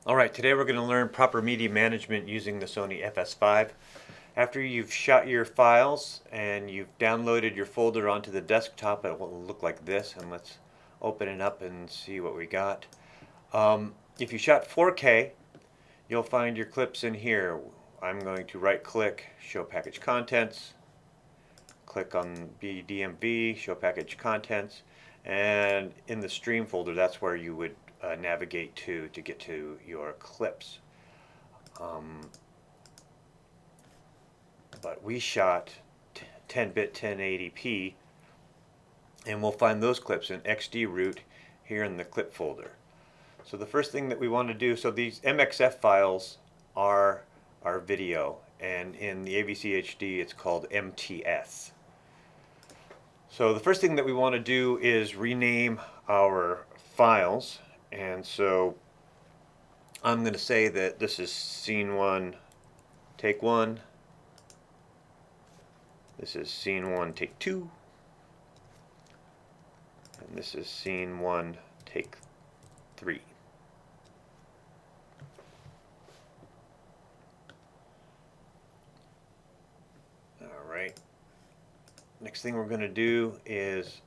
Alright, today we're going to learn proper media management using the Sony FS5. After you've shot your files and you've downloaded your folder onto the desktop, it will look like this. And let's open it up and see what we got. If you shot 4K, you'll find your clips in here. I'm going to right click, show package contents, click on BDMV, show package contents, and in the stream folder, that's where you would navigate to get to your clips. But we shot 10-bit 1080p, and we'll find those clips in XD root here in the clip folder. So the first thing that we want to do, so these MXF files are our video, and in the AVC HD it's called MTS. So the first thing that we want to do is rename our files, and so I'm going to say that this is scene 1 take 1, this is scene 1 take 2, and this is scene 1 take 3. Alright, next thing we're going to do is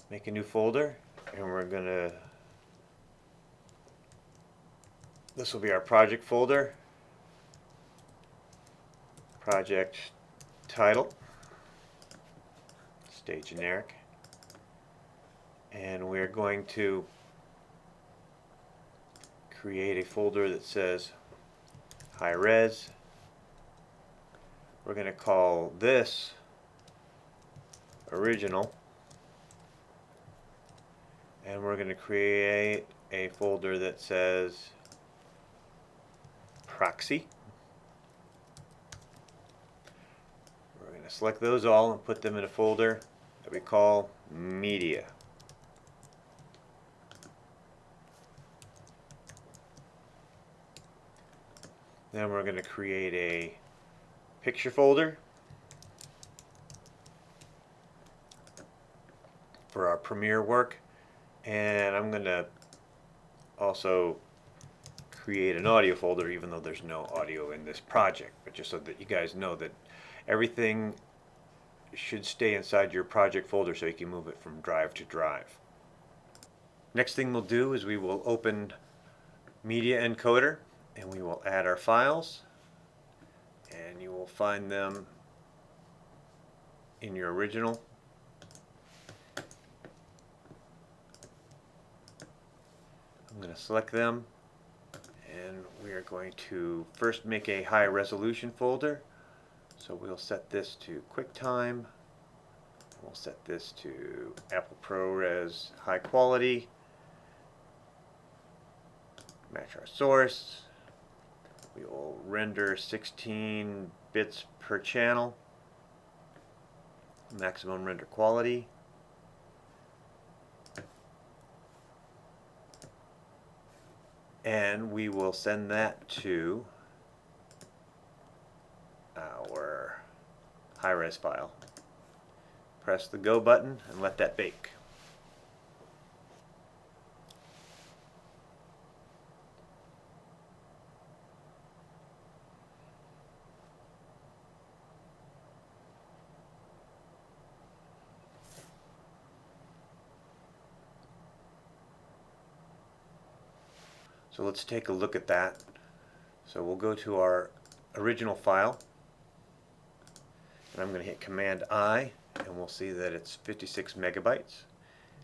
make a new folder, and we're going to, this will be our project folder, project title, stay generic, and we're going to create a folder that says high res. We're going to call this original, and we're going to create a folder that says proxy. We're going to select those all and put them in a folder that we call media. Then we're going to create a picture folder for our Premiere work, and I'm going to also create an audio folder, even though there's no audio in this project, but just so that you guys know that everything should stay inside your project folder so you can move it from drive to drive. Next thing we'll do is we will open Media Encoder, and we will add our files, and you will find them in your original. I'm going to select them, and we are going to first make a high resolution folder. So we'll set this to QuickTime, we'll set this to Apple ProRes high quality, match our source. We will render 16 bits per channel, maximum render quality. And we will send that to our high-res file. Press the go button and let that bake. So let's take a look at that. So we'll go to our original file, and I'm going to hit Command I, and we'll see that it's 56 megabytes.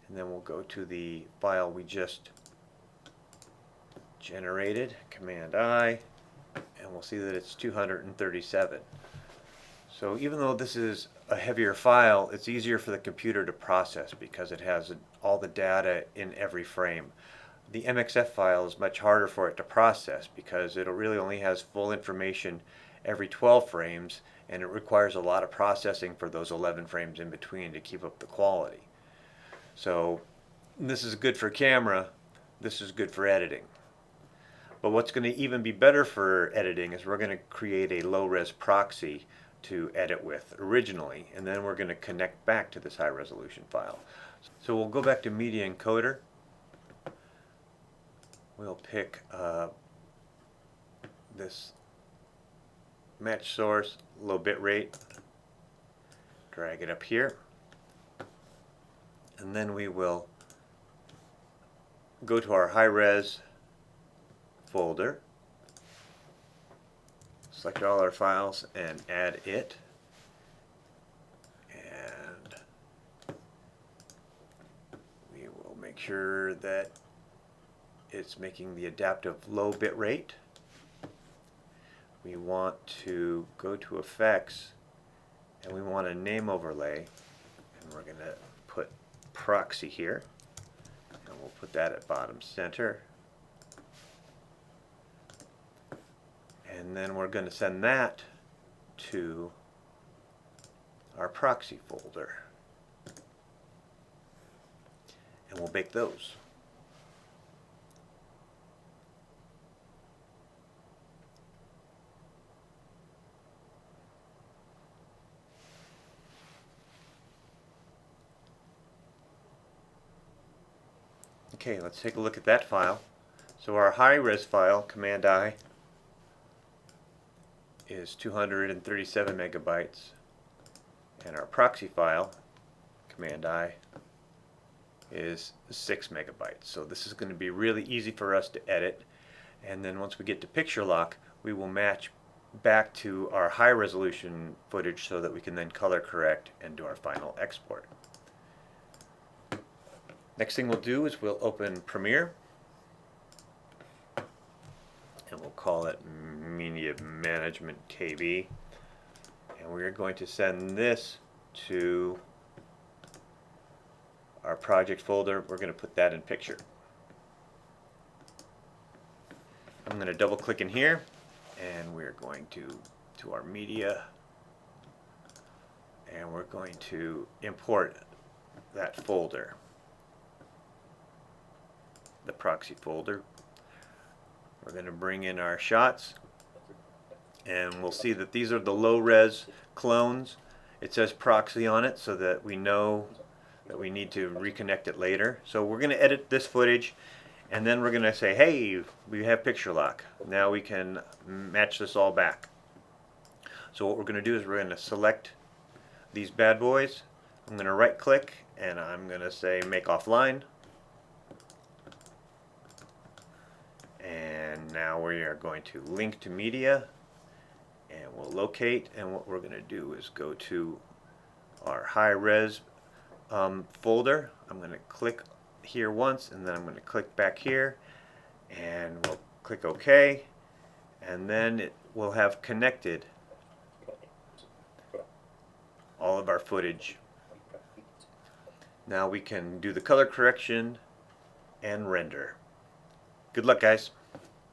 And then we'll go to the file we just generated, Command I, and we'll see that it's 237. So even though this is a heavier file, it's easier for the computer to process because it has all the data in every frame. The MXF file is much harder for it to process because it really only has full information every 12 frames, and it requires a lot of processing for those 11 frames in between to keep up the quality. So this is good for camera, this is good for editing. But what's going to even be better for editing is we're going to create a low-res proxy to edit with originally, and then we're going to connect back to this high resolution file. So we'll go back to Media Encoder. We'll pick this match source, low bit rate, drag it up here, and then we will go to our high res folder, select all our files and add it, and we will make sure that it's making the adaptive low bit rate. We want to go to effects and we want a name overlay, and we're going to put proxy here, and we'll put that at bottom center, and then we're going to send that to our proxy folder, and we'll bake those. Okay, let's take a look at that file. So our high-res file, Command I, is 237 megabytes, and our proxy file, Command I, is 6 megabytes. So this is going to be really easy for us to edit, and then once we get to picture lock, we will match back to our high resolution footage so that we can then color correct and do our final export. Next thing we'll do is we'll open Premiere, and we'll call it Media Management KB, and we're going to send this to our project folder. We're going to put that in picture. I'm going to double click in here, and we're going to our media, and we're going to import that folder, the proxy folder. We're going to bring in our shots, and we'll see that these are the low-res clones. It says proxy on it so that we know that we need to reconnect it later. So we're going to edit this footage, and then we're going to say, hey, we have picture lock. Now we can match this all back. So what we're going to do is we're going to select these bad boys. I'm going to right click, and I'm going to say make offline. And now we are going to link to media, and we'll locate, and what we're going to do is go to our high res folder. I'm going to click here once, and then I'm going to click back here, and we'll click OK, and then it will have connected all of our footage. Now we can do the color correction and render. Good luck, guys.